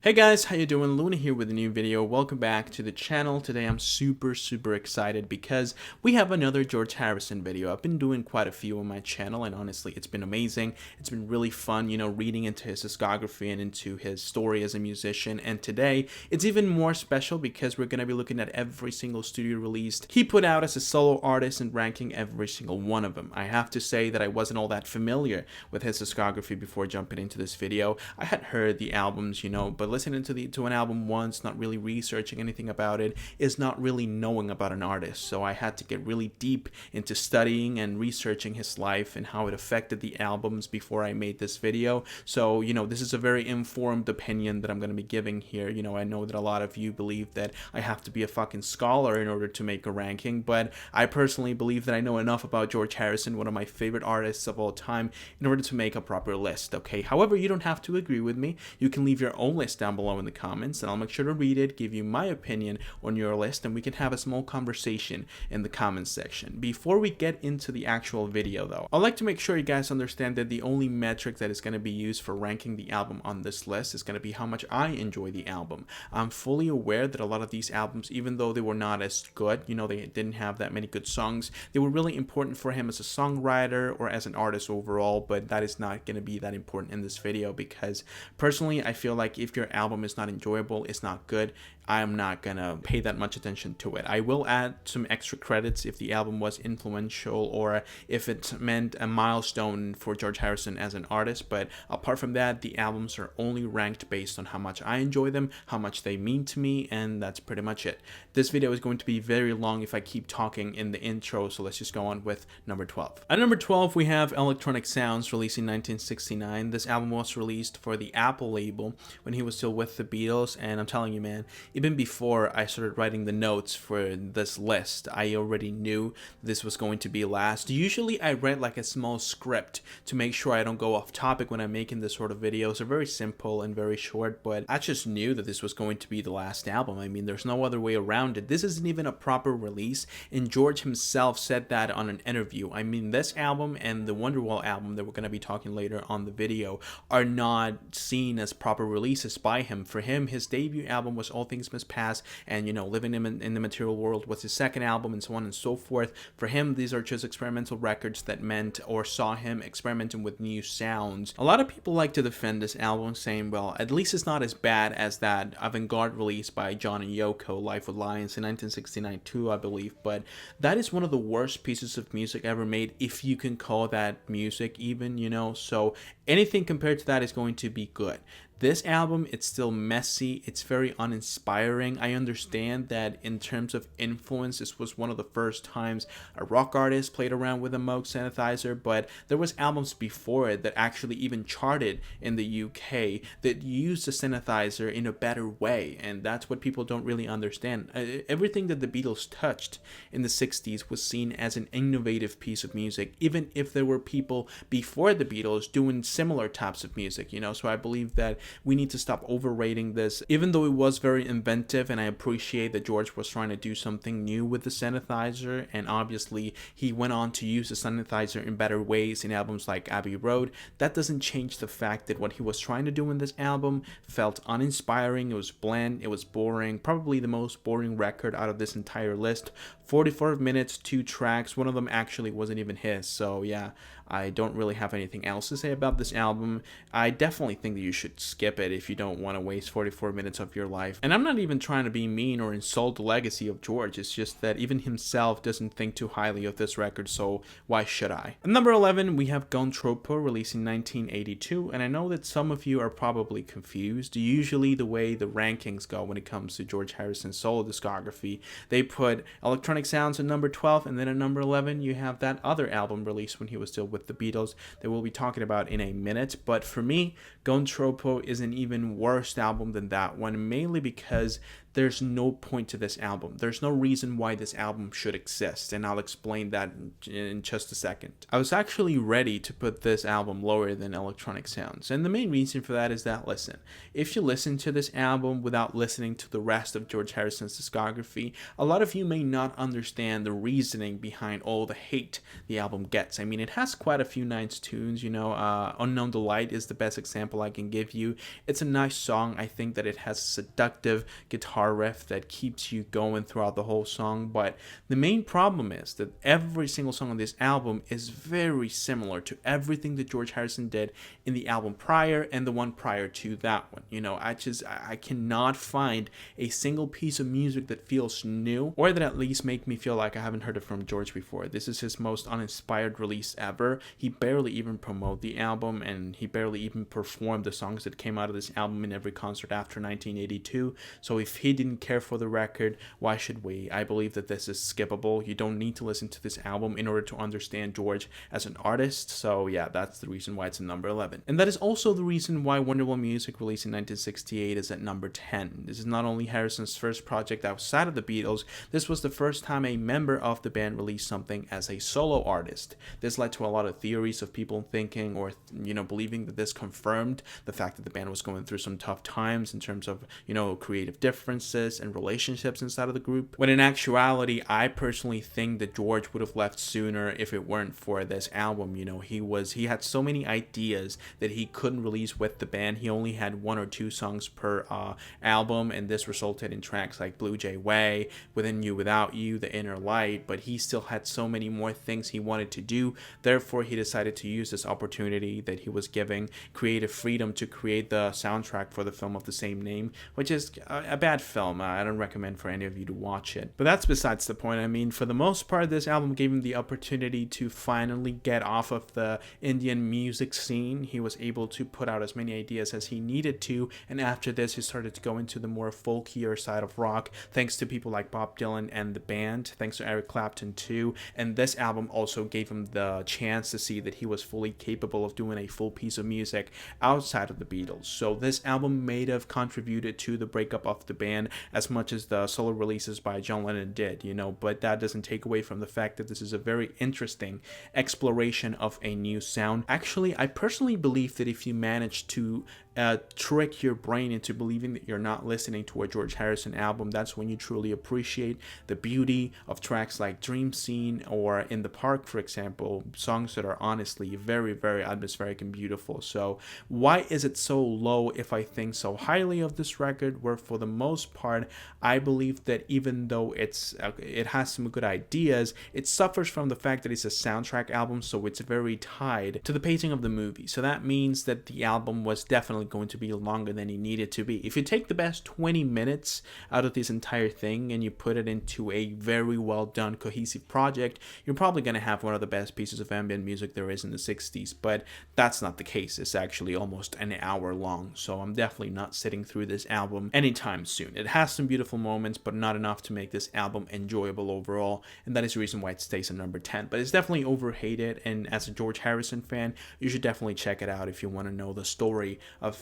Hey guys, how you doing? Luna here with a new video. Welcome back to the channel. Today I'm super excited because we have another George Harrison video. I've been doing quite a few on my channel and honestly it's been amazing. It's been really fun, reading into his discography and into his story as a musician. And today it's even more special because we're going to be looking at every single studio release he put out as a solo artist and ranking every single one of them. I have to say that I wasn't all that familiar with his discography before jumping into this video. I had heard the albums, but listening to an album once, not really researching anything about it, is not really knowing about an artist. So I had to get really deep into studying and researching his life and how it affected the albums before I made this video. So, this is a very informed opinion that I'm going to be giving here. I know that a lot of you believe that I have to be a fucking scholar in order to make a ranking, but I personally believe that I know enough about George Harrison, one of my favorite artists of all time, in order to make a proper list, okay? However, you don't have to agree with me. You can leave your own list down below in the comments and I'll make sure to read it, give you my opinion on your list, and we can have a small conversation in the comments section. Before we get into the actual video though, I'd like to make sure you guys understand that the only metric that is going to be used for ranking the album on this list is going to be how much I enjoy the album. I'm fully aware that a lot of these albums, even though they were not as good, they didn't have that many good songs, they were really important for him as a songwriter or as an artist overall, but that is not going to be that important in this video because personally I feel like if your album is not enjoyable, it's not good, I'm not gonna pay that much attention to it. I will add some extra credits if the album was influential or if it meant a milestone for George Harrison as an artist, but apart from that, the albums are only ranked based on how much I enjoy them, how much they mean to me, and that's pretty much it. This video is going to be very long if I keep talking in the intro, so let's just go on with number 12. At number 12, we have Electronic Sounds, released in 1969. This album was released for the Apple label when he was still with the Beatles, and I'm telling you, man, even before I started writing the notes for this list, I already knew this was going to be last. Usually I write like a small script to make sure I don't go off topic when I'm making this sort of videos. They're very simple and very short, but I just knew that this was going to be the last album. I mean, there's no other way around it. This isn't even a proper release, and George himself said that on an interview. I mean, this album and the Wonderwall album that we're going to be talking later on the video are not seen as proper releases by him. For him, his debut album was All Things Must Pass, and Living in the Material World was his second album, and so on and so forth. For him, these are just experimental records that meant or saw him experimenting with new sounds. A lot of people like to defend this album, saying, well, at least it's not as bad as that avant-garde release by John and Yoko, Life with Lions, in 1969 too, I believe, but that is one of the worst pieces of music ever made, if you can call that music even, so anything compared to that is going to be good. This album, it's still messy, it's very uninspiring. I understand that in terms of influence, this was one of the first times a rock artist played around with a Moog synthesizer, but there was albums before it that actually even charted in the UK that used the synthesizer in a better way, and that's what people don't really understand. Everything that the Beatles touched in the 60s was seen as an innovative piece of music, even if there were people before the Beatles doing similar types of music, so I believe that we need to stop overrating this, even though it was very inventive, and I appreciate that George was trying to do something new with the synthesizer, and obviously he went on to use the synthesizer in better ways in albums like Abbey Road. That doesn't change the fact that what he was trying to do in this album felt uninspiring, it was bland, it was boring, probably the most boring record out of this entire list. 44 minutes, 2 tracks, one of them actually wasn't even his, so yeah, I don't really have anything else to say about this album. I definitely think that you should skip it if you don't want to waste 44 minutes of your life. And I'm not even trying to be mean or insult the legacy of George, it's just that even himself doesn't think too highly of this record, so why should I? At number 11, we have Gon Tropo, released in 1982, and I know that some of you are probably confused. Usually the way the rankings go when it comes to George Harrison's solo discography, they put Electronic Sounds at number 12, and then at number 11 you have that other album released when he was still with the Beatles that we'll be talking about in a minute. But for me, Gon Tropo is an even worse album than that one, mainly because there's no point to this album. There's no reason why this album should exist, and I'll explain that in just a second. I was actually ready to put this album lower than Electronic Sounds, and the main reason for that is that, listen, if you listen to this album without listening to the rest of George Harrison's discography, a lot of you may not understand the reasoning behind all the hate the album gets. I mean, it has quite a few nice tunes, you know. Unknown Delight is the best example I can give you. It's a nice song. I think that it has a seductive guitar riff that keeps you going throughout the whole song, but the main problem is that every single song on this album is very similar to everything that George Harrison did in the album prior and the one prior to that one. You know, I cannot find a single piece of music that feels new, or that at least make me feel like I haven't heard it from George before. This is his most uninspired release ever. He barely even promoted the album, and he barely even performed the songs that came out of this album in every concert after 1982. So if he didn't care for the record, why should we? I believe that this is skippable. You don't need to listen to this album in order to understand George as an artist. So yeah, that's the reason why it's in number 11. And that is also the reason why Wonderwall Music, released in 1968, is at number 10. This is not only Harrison's first project outside of the Beatles, this was the first time a member of the band released something as a solo artist. This led to a lot of theories of people thinking, or believing that this confirmed the fact that the band was going through some tough times in terms of creative differences and relationships inside of the group, when in actuality I personally think that George would have left sooner if it weren't for this album. He had so many ideas that he couldn't release with the band. He only had 1 or 2 songs per album, and this resulted in tracks like Blue Jay Way, Within You Without You, The Inner Light, but he still had so many more things he wanted to do. Therefore, he decided to use this opportunity that he was giving creative freedom to create the soundtrack for the film of the same name, which is a bad film. I don't recommend for any of you to watch it. But that's besides the point. I mean, for the most part, this album gave him the opportunity to finally get off of the Indian music scene. He was able to put out as many ideas as he needed to, and after this, he started to go into the more folkier side of rock, thanks to people like Bob Dylan and the band, thanks to Eric Clapton too. And this album also gave him the chance to see that he was fully capable of doing a full piece of music outside of the Beatles. So this album may have contributed to the breakup of the band as much as the solo releases by John Lennon did, but that doesn't take away from the fact that this is a very interesting exploration of a new sound. Actually, I personally believe that if you manage to trick your brain into believing that you're not listening to a George Harrison album, that's when you truly appreciate the beauty of tracks like Dream Scene or In the Park, for example, songs that are honestly very, very atmospheric and beautiful. So why is it so low if I think so highly of this record, where for the most part I believe that even though it has some good ideas, it suffers from the fact that it's a soundtrack album, so it's very tied to the pacing of the movie. So that means that the album was definitely going to be longer than it needed to be. If you take the best 20 minutes out of this entire thing and you put it into a very well done cohesive project, you're probably going to have one of the best pieces of ambient music there is in the 60s, but that's not the case. It's actually almost an hour long, so I'm definitely not sitting through this album anytime soon. It has some beautiful moments, but not enough to make this album enjoyable overall, and that is the reason why it stays at number 10. But it's definitely overhated, and as a George Harrison fan, you should definitely check it out if you want to know the story of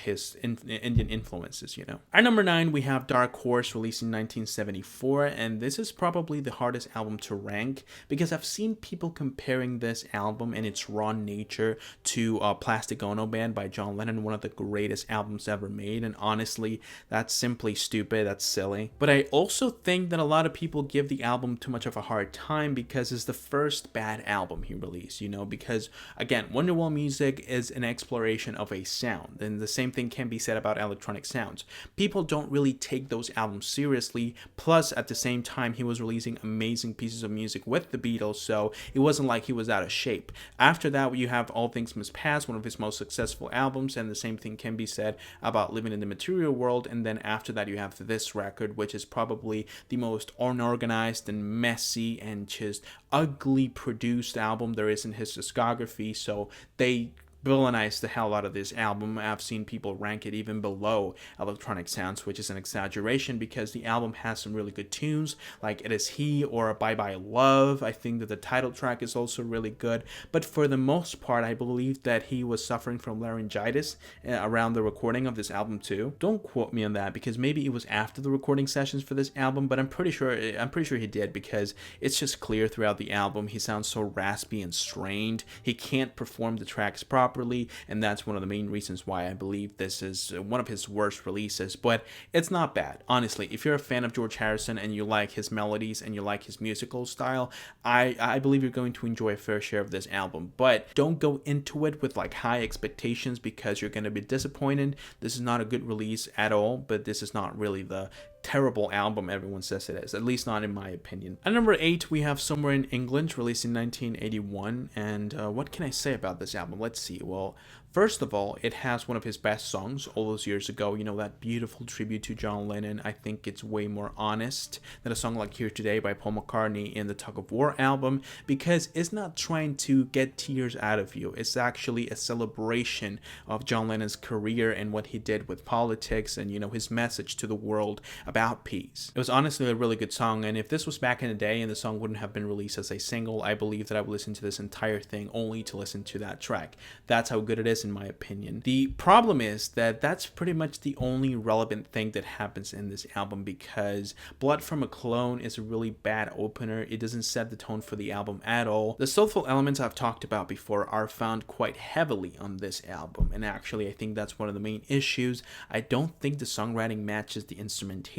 his Indian influences. At number 9, we have Dark Horse, released in 1974, and this is probably the hardest album to rank because I've seen people comparing this album and its raw nature to Plastic Ono Band by John Lennon, one of the greatest albums ever made, and honestly, that's simply stupid. That's silly. But I also think that a lot of people give the album too much of a hard time because it's the first bad album he released, because again, Wonderwall Music is an exploration of a sound, and the same thing can be said about electronic sounds. People don't really take those albums seriously, plus at the same time he was releasing amazing pieces of music with the Beatles, so it wasn't like he was out of shape. After that, you have All Things Must Pass, one of his most successful albums, and the same thing can be said about Living in the Material World, and then after that you have this record, which is probably the most unorganized and messy and just ugly produced album there is in his discography, so they villainize the hell out of this album. I've seen people rank it even below Electronic Sounds, which is an exaggeration because the album has some really good tunes like It Is He or Bye Bye Love. I think that the title track is also really good, but for the most part I believe that he was suffering from laryngitis around the recording of this album too. Don't quote me on that because maybe it was after the recording sessions for this album, but I'm pretty sure he did, because it's just clear throughout the album he sounds so raspy and strained. He can't perform the tracks properly. properly, and that's one of the main reasons why I believe this is one of his worst releases. But it's not bad, honestly. If you're a fan of George Harrison and you like his melodies and you like his musical style, I believe you're going to enjoy a fair share of this album. But don't go into it with like high expectations, because you're going to be disappointed. This is not a good release at all, but this is not really the terrible album everyone says it is, at least not in my opinion. At number 8, we have Somewhere in England, released in 1981. And what can I say about this album? Let's see. Well, first of all, it has one of his best songs all those years ago. You know, that beautiful tribute to John Lennon. I think it's way more honest than a song like Here Today by Paul McCartney in the Tug of War album, because it's not trying to get tears out of you. It's actually a celebration of John Lennon's career and what he did with politics and, you know, his message to the world about peace. It was honestly a really good song, and if this was back in the day and the song wouldn't have been released as a single, I believe that I would listen to this entire thing only to listen to that track. That's how good it is in my opinion. The problem is that that's pretty much the only relevant thing that happens in this album, because Blood from a Clone is a really bad opener. It doesn't set the tone for the album at all. The soulful elements I've talked about before are found quite heavily on this album, and actually I think that's one of the main issues. I don't think the songwriting matches the instrumentation.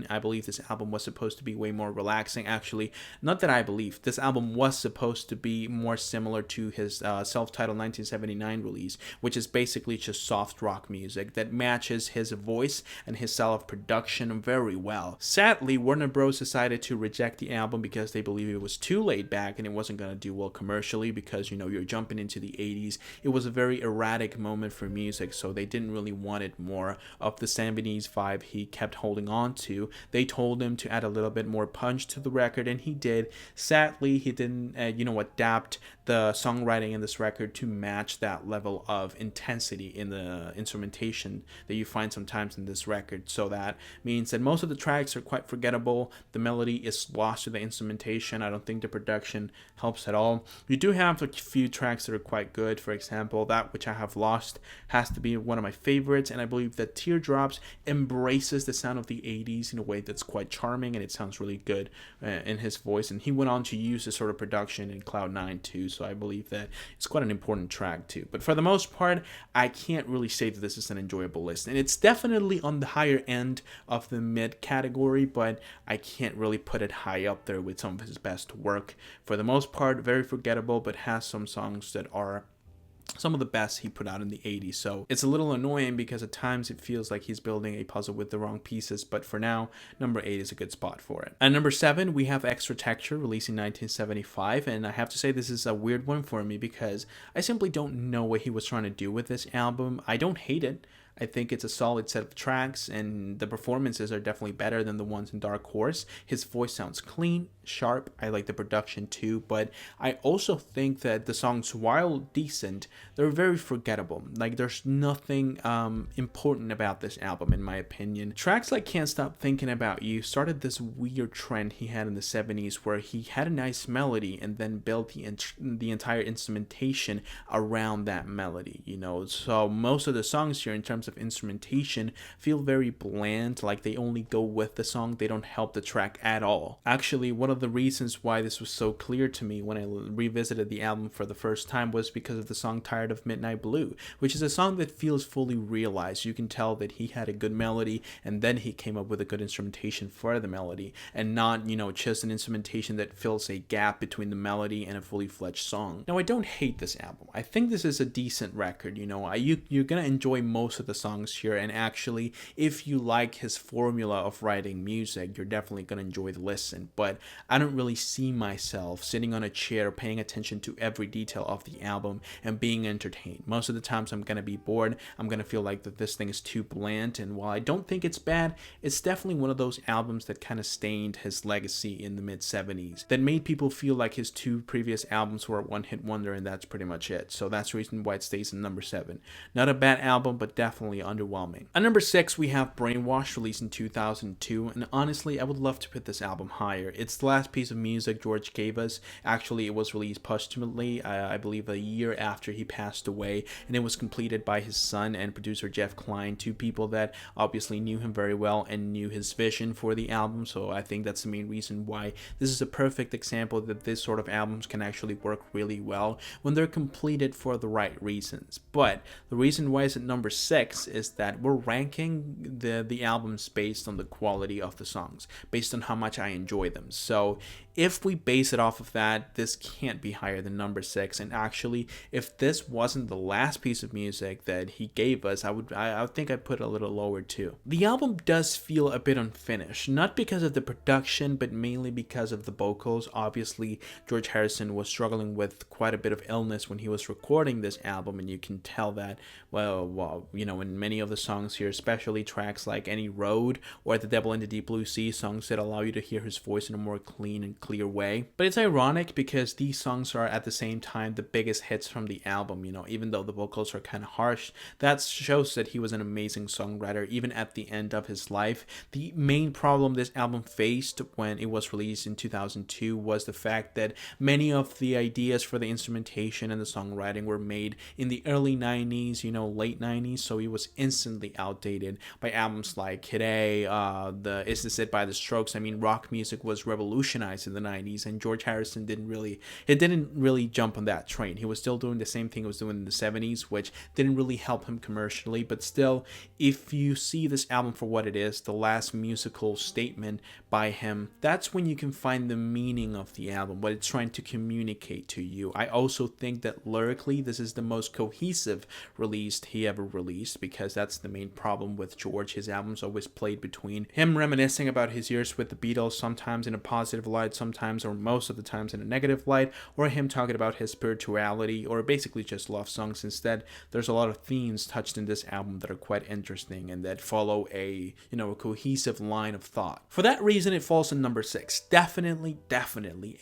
I believe this album was supposed to be way more relaxing. Actually, not that I believe. This album was supposed to be more similar to his self-titled 1979 release, which is basically just soft rock music that matches his voice and his style of production very well. Sadly, Warner Bros. Decided to reject the album because they believe it was too laid back and it wasn't going to do well commercially, because, you know, you're jumping into the 80s. It was a very erratic moment for music, so they didn't really want it more of the 70s vibe he kept holding on to. They told him to add a little bit more punch to the record, and he did. Sadly, he didn't adapt the songwriting in this record to match that level of intensity in the instrumentation that you find sometimes in this record. So that means that most of the tracks are quite forgettable. The melody is lost to the instrumentation. I don't think the production helps at all. You do have a few tracks that are quite good. For example, That Which I Have Lost has to be one of my favorites, and I believe that Teardrops embraces the sound of the 80s in a way that's quite charming, and it sounds really good in his voice. And he went on to use this sort of production in Cloud 9 too, so I believe that it's quite an important track too. But for the most part, I can't really say that this is an enjoyable list, and it's definitely on the higher end of the mid category, but I can't really put it high up there with some of his best work. For the most part, very forgettable, but has some songs that are some of the best he put out in the 80s. So it's a little annoying because at times it feels like he's building a puzzle with the wrong pieces, but for now, number 8 is a good spot for it. At number 7, we have Extra Texture, released in 1975, and I have to say this is a weird one for me because I simply don't know what he was trying to do with this album. I don't hate it. I think it's a solid set of tracks, and the performances are definitely better than the ones in Dark Horse. His voice sounds clean, sharp. I like the production too, but I also think that the songs, while decent, they're very forgettable. Like, there's nothing important about this album, in my opinion. Tracks like Can't Stop Thinking About You started this weird trend he had in the 70s where he had a nice melody and then built the entire instrumentation around that melody, you know. So most of the songs here, in terms of instrumentation, feel very bland, like they only go with the song, they don't help the track at all. Actually, one of the reasons why this was so clear to me when I revisited the album for the first time was because of the song Tired of Midnight Blue, which is a song that feels fully realized. You can tell that he had a good melody and then he came up with a good instrumentation for the melody, and not, you know, just an instrumentation that fills a gap between the melody and a fully fledged song. Now, I don't hate this album. I think this is a decent record, you know. You're gonna enjoy most of the songs here, and actually, if you like his formula of writing music, you're definitely gonna enjoy the listen. But I don't really see myself sitting on a chair paying attention to every detail of the album and being entertained. Most of the times I'm gonna be bored. I'm gonna feel like that this thing is too bland, and while I don't think it's bad, it's definitely one of those albums that kind of stained his legacy in the mid-70s, that made people feel like his two previous albums were a one-hit wonder, and that's pretty much it. So that's the reason why it stays in number 7. Not a bad album, but definitely definitely underwhelming. At number 6, we have Brainwash, released in 2002, and honestly, I would love to put this album higher. It's the last piece of music George gave us. Actually, it was released posthumously, I believe a year after he passed away, and it was completed by his son and producer Jeff Klein, two people that obviously knew him very well and knew his vision for the album. So I think that's the main reason why this is a perfect example that this sort of albums can actually work really well when they're completed for the right reasons. But the reason why it's at number 6 is that we're ranking the albums based on the quality of the songs, based on how much I enjoy them. So if we base it off of that, this can't be higher than number 6. And actually, if this wasn't the last piece of music that he gave us, I think I'd put it a little lower too. The album does feel a bit unfinished, not because of the production, but mainly because of the vocals. Obviously, George Harrison was struggling with quite a bit of illness when he was recording this album, and you can tell that, well, in many of the songs here, especially tracks like Any Road or The Devil in the Deep Blue Sea, songs that allow you to hear his voice in a more clean and clear way. But it's ironic because these songs are at the same time the biggest hits from the album. Even though the vocals are kind of harsh, that shows that he was an amazing songwriter even at the end of his life. The main problem this album faced when it was released in 2002 was the fact that many of the ideas for the instrumentation and the songwriting were made in the early 90s, late 90s, so it was instantly outdated by albums like Hit A, the Is This It by The Strokes. I mean, rock music was revolutionized in the 90s, and George Harrison didn't really jump on that train. He was still doing the same thing he was doing in the 70s, which didn't really help him commercially. But still, if you see this album for what it is, the last musical statement by him, that's when you can find the meaning of the album, what it's trying to communicate to you. I also think that lyrically, this is the most cohesive release he ever released, because that's the main problem with George. His albums always played between him reminiscing about his years with the Beatles, sometimes in a positive light, sometimes or most of the times in a negative light, or him talking about his spirituality, or basically just love songs. Instead, there's a lot of themes touched in this album that are quite interesting and that follow a cohesive line of thought. For that reason, it falls in number 6. Definitely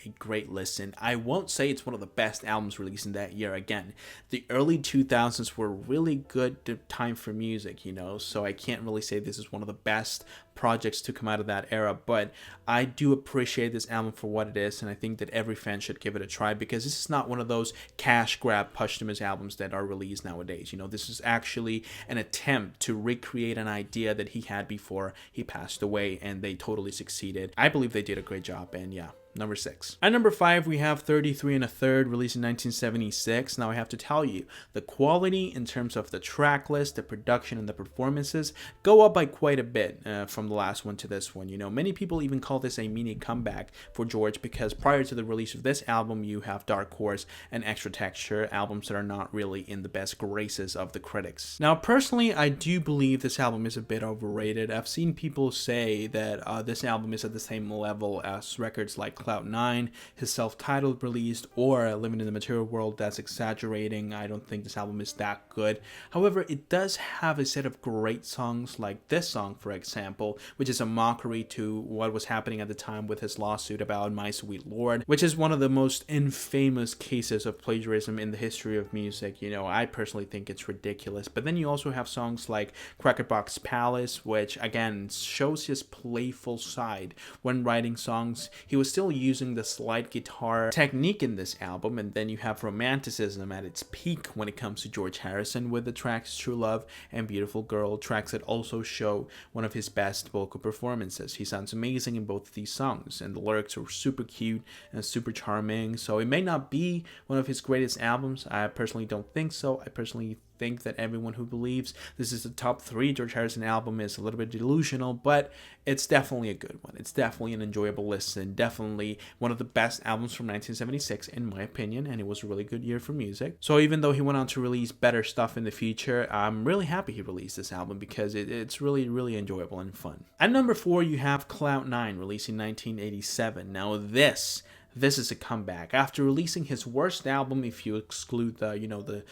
a great listen. I won't say it's one of the best albums released in that year. Again, the early 2000s were really good time for music, so I can't really say this is one of the best projects to come out of that era, but I do appreciate this album for what it is, and I think that every fan should give it a try, because this is not one of those cash grab posthumous albums that are released nowadays. This is actually an attempt to recreate an idea that he had before he passed away, and they totally succeeded. I believe they did a great job, and yeah. Number 6. At number 5, we have 33 1/3, released in 1976. Now I have to tell you, the quality in terms of the track list, the production, and the performances go up by quite a bit from the last one to this one. Many people even call this a mini comeback for George, because prior to the release of this album, you have Dark Horse and Extra Texture, albums that are not really in the best graces of the critics. Now, personally, I do believe this album is a bit overrated. I've seen people say that this album is at the same level as records like Cloud9, his self-titled release, or Living in the Material World. That's exaggerating. I don't think this album is that good. However, it does have a set of great songs, like this song, for example, which is a mockery to what was happening at the time with his lawsuit about My Sweet Lord, which is one of the most infamous cases of plagiarism in the history of music. I personally think it's ridiculous. But then you also have songs like Crackerbox Palace, which again shows his playful side when writing songs. He was still using the slide guitar technique in this album. And then you have romanticism at its peak when it comes to George Harrison with the tracks True Love and Beautiful Girl, tracks that also show one of his best vocal performances. He sounds amazing in both of these songs, and the lyrics are super cute and super charming. So it may not be one of his greatest albums. I personally don't think so. I personally think that everyone who believes this is the top 3 George Harrison album is a little bit delusional, but it's definitely a good one. It's definitely an enjoyable listen, definitely one of the best albums from 1976 in my opinion, and it was a really good year for music. So even though he went on to release better stuff in the future, I'm really happy he released this album, because it's really enjoyable and fun. At number 4, you have Cloud9, released in 1987. Now this this is a comeback. After releasing his worst album, if you exclude the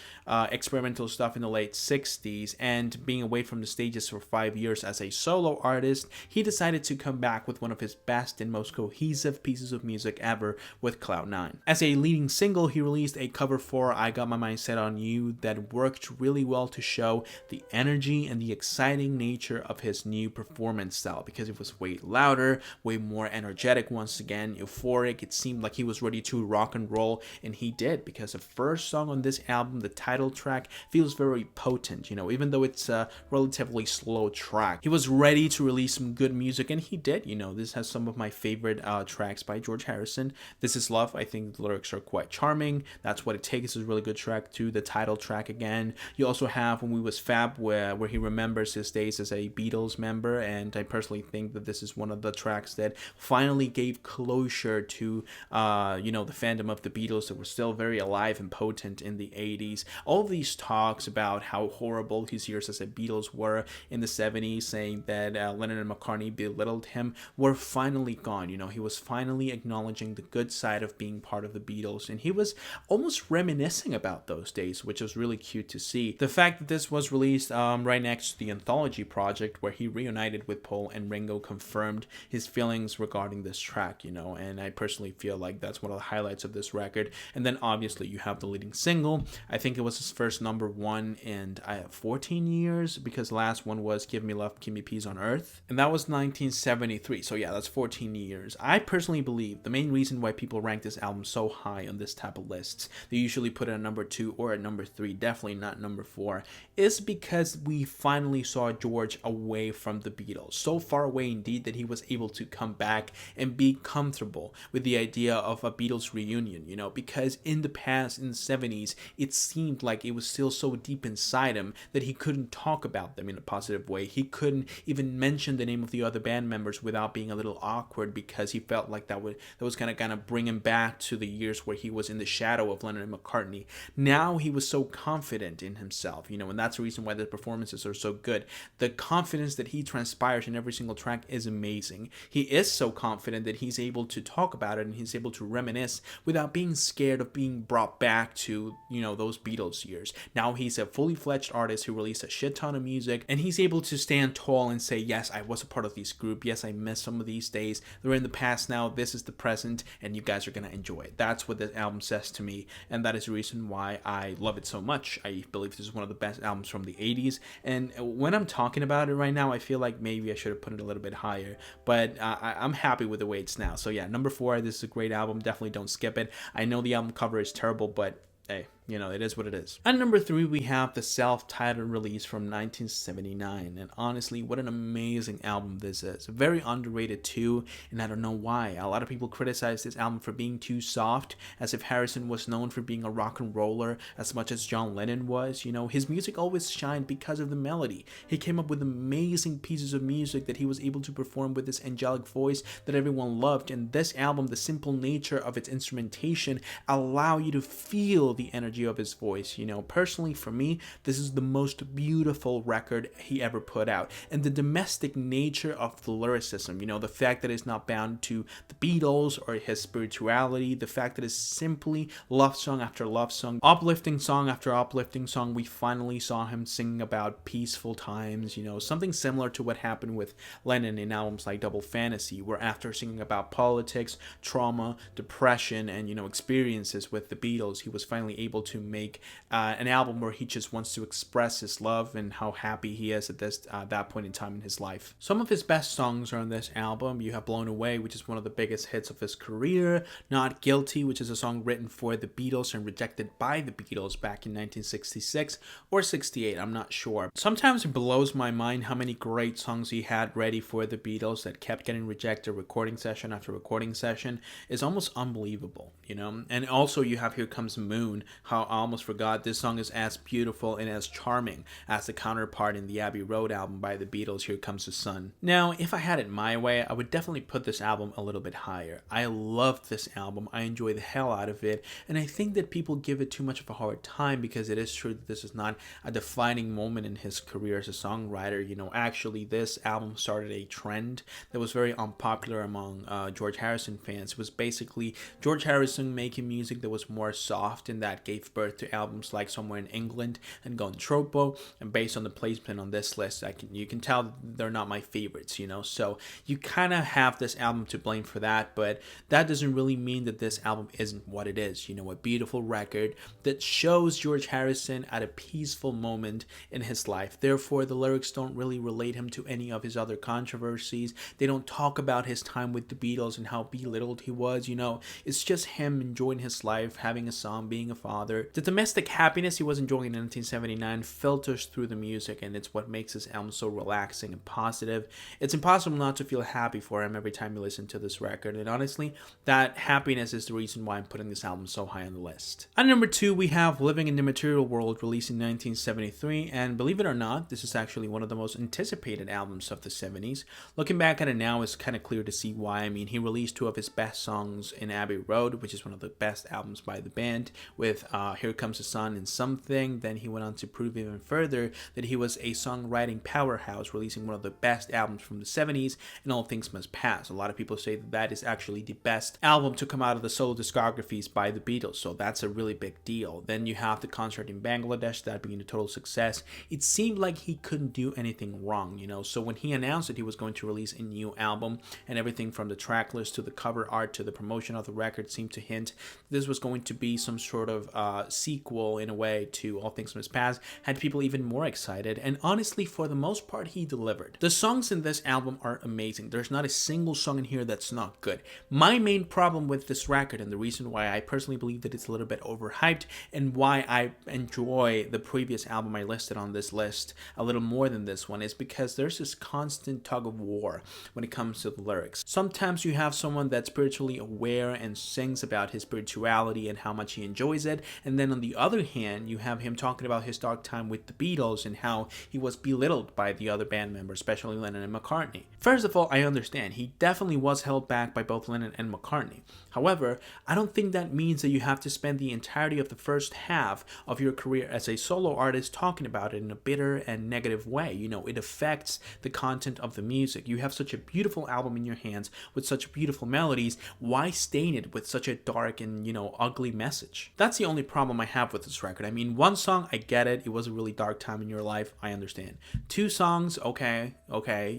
experimental stuff in the late 60s, and being away from the stages for 5 years as a solo artist, he decided to come back with one of his best and most cohesive pieces of music ever with Cloud 9. As a leading single, he released a cover for I Got My Mind Set On You that worked really well to show the energy and the exciting nature of his new performance style, because it was way louder, way more energetic, once again, euphoric. It seemed like he was ready to rock and roll, and he did, because the first song on this album, the title track, feels very potent, even though it's a relatively slow track. He was ready to release some good music, and he did. This has some of my favorite tracks by George Harrison. This Is Love, I think the lyrics are quite charming. That's What It Takes is a really good track too. The title track again. You also have When We Was Fab, where he remembers his days as a Beatles member, and I personally think that this is one of the tracks that finally gave closure to the fandom of the Beatles that were still very alive and potent in the 80s. All of these talks about how horrible his years as a Beatles were in the 70s, saying that Lennon and McCartney belittled him, were finally gone. He was finally acknowledging the good side of being part of the Beatles, and he was almost reminiscing about those days, which was really cute to see. The fact that this was released right next to the Anthology project, where he reunited with Paul and Ringo, confirmed his feelings regarding this track, and I personally feel like that's one of the highlights of this record. And then obviously you have the leading single. I think it was his first #1 in 14 years, because the last one was Give Me Love, Give Me Peace on Earth, and that was 1973. So yeah, that's 14 years. I personally believe the main reason why people rank this album so high on this type of lists, they usually put it at #2 or at #3, definitely not #4, is because we finally saw George away from the Beatles. So far away indeed that he was able to come back and be comfortable with the idea of a Beatles reunion, because in the past, in the 70s, it seemed like it was still so deep inside him that he couldn't talk about them in a positive way. He couldn't even mention the name of the other band members without being a little awkward, because he felt like that was kind of bring him back to the years where he was in the shadow of Lennon and McCartney. Now he was so confident in himself, and that's the reason why the performances are so good. The confidence that he transpires in every single track is amazing. He is so confident that he's able to talk about it, and he's able to reminisce without being scared of being brought back to, those Beatles years. Now he's a fully fledged artist who released a shit ton of music, and he's able to stand tall and say, yes, I was a part of this group. Yes, I miss some of these days. They're in the past now. This is the present, and you guys are going to enjoy it. That's what this album says to me, and that is the reason why I love it so much. I believe this is one of the best albums from the 80s, and when I'm talking about it right now, I feel like maybe I should have put it a little bit higher, but I'm happy with the way it's now. So yeah, #4, this is a great album. Definitely don't skip it. I know the album cover is terrible, but hey, it is what it is. At #3, we have the self-titled release from 1979, and honestly, what an amazing album this is. Very underrated too, and I don't know why. A lot of people criticize this album for being too soft, as if Harrison was known for being a rock and roller as much as John Lennon was. His music always shined because of the melody. He came up with amazing pieces of music that he was able to perform with this angelic voice that everyone loved, and this album, the simple nature of its instrumentation, allow you to feel the energy of his voice. Personally for me, this is the most beautiful record he ever put out, and the domestic nature of the lyricism, the fact that it's not bound to the Beatles or his spirituality, the fact that it's simply love song after love song, uplifting song after uplifting song. We finally saw him singing about peaceful times, something similar to what happened with Lennon in albums like Double Fantasy, where after singing about politics, trauma, depression, and experiences with the Beatles, he was finally able to make an album where he just wants to express his love and how happy he is at that point in time in his life. Some of his best songs are on this album. You have Blown Away, which is one of the biggest hits of his career. Not Guilty, which is a song written for the Beatles and rejected by the Beatles back in 1966 or 68, I'm not sure. Sometimes it blows my mind how many great songs he had ready for the Beatles that kept getting rejected recording session after recording session. Is almost unbelievable, And also you have Here Comes the Moon, how how I almost forgot, this song is as beautiful and as charming as the counterpart in the Abbey Road album by the Beatles, Here Comes the Sun. Now, if I had it my way, I would definitely put this album a little bit higher. I loved this album, I enjoy the hell out of it, and I think that people give it too much of a hard time because it is true that this is not a defining moment in his career as a songwriter. You know, actually this album started a trend that was very unpopular among George Harrison fans. It was basically George Harrison making music that was more soft, and that gave birth to albums like Somewhere in England and Gone Tropo. And based on the placement on this list, you can tell they're not my favorites, you know, so you kind of have this album to blame for that, but that doesn't really mean that this album isn't what it is. You know, a beautiful record that shows George Harrison at a peaceful moment in his life. Therefore, the lyrics don't really relate him to any of his other controversies. They don't talk about his time with the Beatles and how belittled he was. You know, it's just him enjoying his life, having a son, being a father. The domestic happiness he was enjoying in 1979 filters through the music, and it's what makes this album so relaxing and positive. It's impossible not to feel happy for him every time you listen to this record, and honestly, that happiness is the reason why I'm putting this album so high on the list. At number 2, we have Living in the Material World, released in 1973, and believe it or not, this is actually one of the most anticipated albums of the 70s. Looking back at it now, it's kind of clear to see why. I mean, he released 2 of his best songs in Abbey Road, which is one of the best albums by the band, with Here Comes the Sun and Something. Then he went on to prove even further that he was a songwriting powerhouse, releasing one of the best albums from the 70s, and All Things Must Pass. A lot of people say that that is actually the best album to come out of the solo discographies by the Beatles, so that's a really big deal. Then you have the concert in Bangladesh, that being a total success. It seemed like he couldn't do anything wrong, you know, so when he announced that he was going to release a new album, and everything from the track list to the cover art to the promotion of the record seemed to hint this was going to be some sort of sequel in a way to All Things Must Pass, had people even more excited, and honestly, for the most part, he delivered. The songs in this album are amazing. There's not a single song in here that's not good. My main problem with this record, and the reason why I personally believe that it's a little bit overhyped, and why I enjoy the previous album I listed on this list a little more than this one, is because there's this constant tug of war when it comes to the lyrics. Sometimes you have someone that's spiritually aware and sings about his spirituality and how much he enjoys it, and then on the other hand, you have him talking about his dark time with the Beatles and how he was belittled by the other band members, especially Lennon and McCartney. First of all, I understand he definitely was held back by both Lennon and McCartney. However, I don't think that means that you have to spend the entirety of the first half of your career as a solo artist talking about it in a bitter and negative way. You know, it affects the content of the music. You have such a beautiful album in your hands with such beautiful melodies. Why stain it with such a dark and, you know, ugly message? That's the only problem I have with this record. I mean, one song, I get it. It was a really dark time in your life. I understand. 2 songs, okay,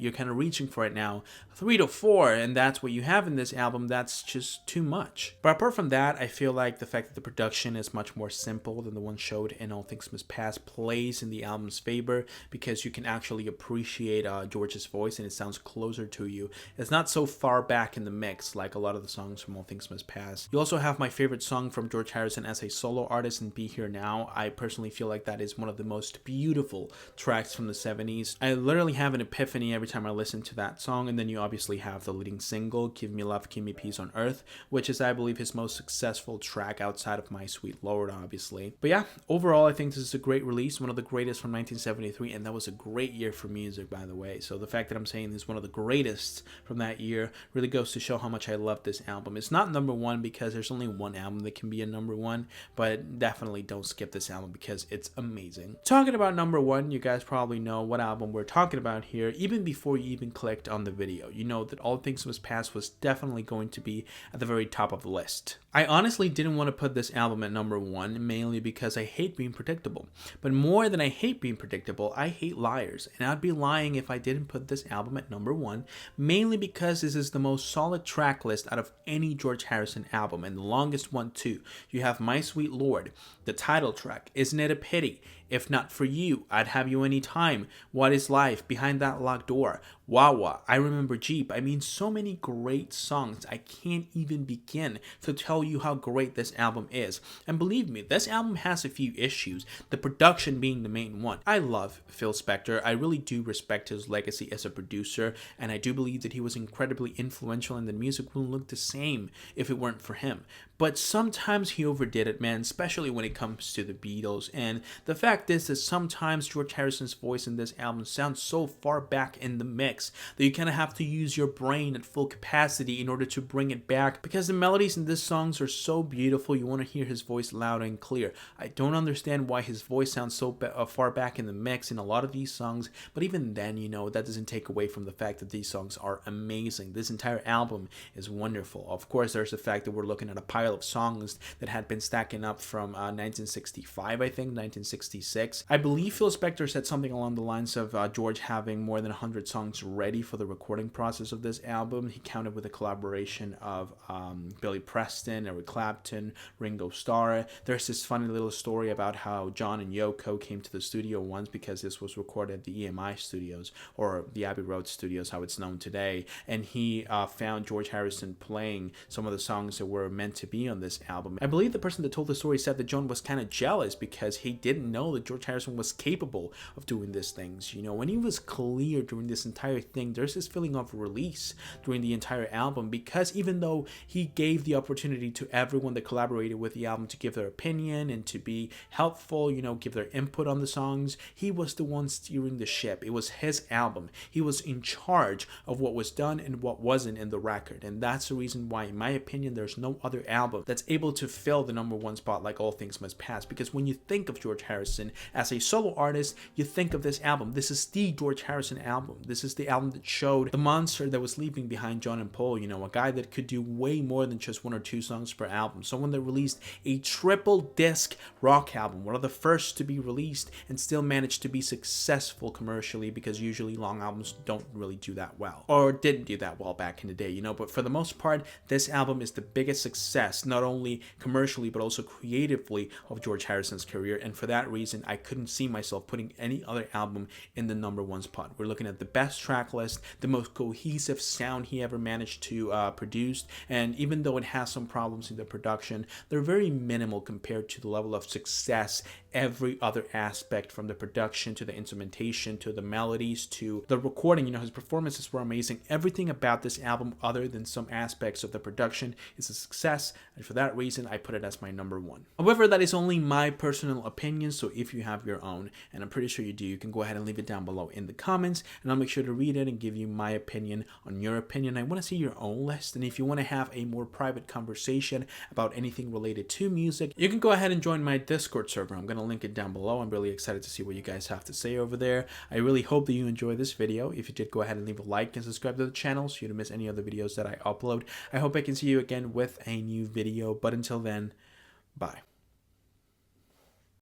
you're kind of reaching for it now. 3 to 4, and that's what you have in this album. That's just too much. But apart from that, I feel like the fact that the production is much more simple than the one showed in All Things Must Pass plays in the album's favor, because you can actually appreciate George's voice and it sounds closer to you. It's not so far back in the mix like a lot of the songs from All Things Must Pass. You also have my favorite song from George Harrison as a solo artist in Be Here Now. I personally feel like that is one of the most beautiful tracks from the 70s. I literally have an epiphany every time I listen to that song. And then you obviously have the leading single, Give Me Love, Give Me Peace on Earth, which is, I believe, his most successful track outside of My Sweet Lord, obviously. But yeah, overall, I think this is a great release, one of the greatest from 1973, and that was a great year for music, by the way. So the fact that I'm saying this is one of the greatest from that year really goes to show how much I love this album. It's not number 1 because there's only one album that can be a number 1, but definitely don't skip this album because it's amazing. Talking about number 1, you guys probably know what album we're talking about here, even before you even clicked on the video. You know that All Things Must Pass was definitely going to be at the very top of the list. I honestly didn't want to put this album at number 1, mainly because I hate being predictable. But more than I hate being predictable, I hate liars, and I'd be lying if I didn't put this album at number 1, mainly because this is the most solid track list out of any George Harrison album, and the longest one too. You have My Sweet Lord, the title track, Isn't It a Pity, If Not For You, I'd Have You Anytime, What Is Life, Behind That Locked Door, Wawa, I Remember Jeep. I mean, so many great songs. I can't even begin to tell you how great this album is. And believe me, this album has a few issues, the production being the main one. I love Phil Spector. I really do respect his legacy as a producer, and I do believe that he was incredibly influential, and the music wouldn't look the same if it weren't for him. But sometimes he overdid it, man, especially when it comes to the Beatles. And the fact is that sometimes George Harrison's voice in this album sounds so far back in the mix that you kind of have to use your brain at full capacity in order to bring it back, because the melodies in this songs are so beautiful. You want to hear his voice loud and clear. I don't understand why his voice sounds so far back in the mix in a lot of these songs, but even then, that doesn't take away from the fact that these songs are amazing. This entire album is wonderful. Of course, there's the fact that we're looking at a pile of songs that had been stacking up from 1965, I think, 1966. I believe Phil Spector said something along the lines of George having more than 100 songs ready for the recording process of this album. He counted with a collaboration of Billy Preston, Eric Clapton, Ringo Starr. There's this funny little story about how John and Yoko came to the studio once, because this was recorded at the EMI studios, or the Abbey Road studios, how it's known today, and he found George Harrison playing some of the songs that were meant to be on this album. I believe the person that told the story said that John was kind of jealous because he didn't know that George Harrison was capable of doing these things. When he was clear during this entire thing, there's this feeling of release during the entire album, because even though he gave the opportunity to everyone that collaborated with the album to give their opinion and to be helpful, give their input on the songs, he was the one steering the ship. It was his album. He was in charge of what was done and what wasn't in the record, and that's the reason why, in my opinion, there's no other album that's able to fill the #1 spot like All Things Must Pass. Because when you think of George Harrison as a solo artist, you think of this album. This is the George Harrison album. This is the album that showed the monster that was leaving behind John and Paul, a guy that could do way more than just 1 or 2 songs per album. Someone that released a triple disc rock album, one of the first to be released, and still managed to be successful commercially, because usually long albums don't really do that well, or didn't do that well back in the day, but for the most part, this album is the biggest success, not only commercially but also creatively, of George Harrison's career. And for that reason, I couldn't see myself putting any other album in the #1 spot. We're looking at the best track list, the most cohesive sound he ever managed to produce, and even though it has some problems in the production, they're very minimal compared to the level of success every other aspect, from the production to the instrumentation to the melodies to the recording. His performances were amazing. Everything about this album, other than some aspects of the production, is a success, and for that reason I put it as my #1. However, that is only my personal opinion, so if you have your own, and I'm pretty sure you do, you can go ahead and leave it down below in the comments, and I'll make sure to read it and give you my opinion on your opinion. I want to see your own list, and if you want to have a more private conversation about anything related to music, you can go ahead and join my Discord server. I'm going to link it down below. I'm really excited to see what you guys have to say over there. I really hope that you enjoyed this video. If you did, go ahead and leave a like and subscribe to the channel so you don't miss any other videos that I upload. I hope I can see you again with a new video, but until then, bye.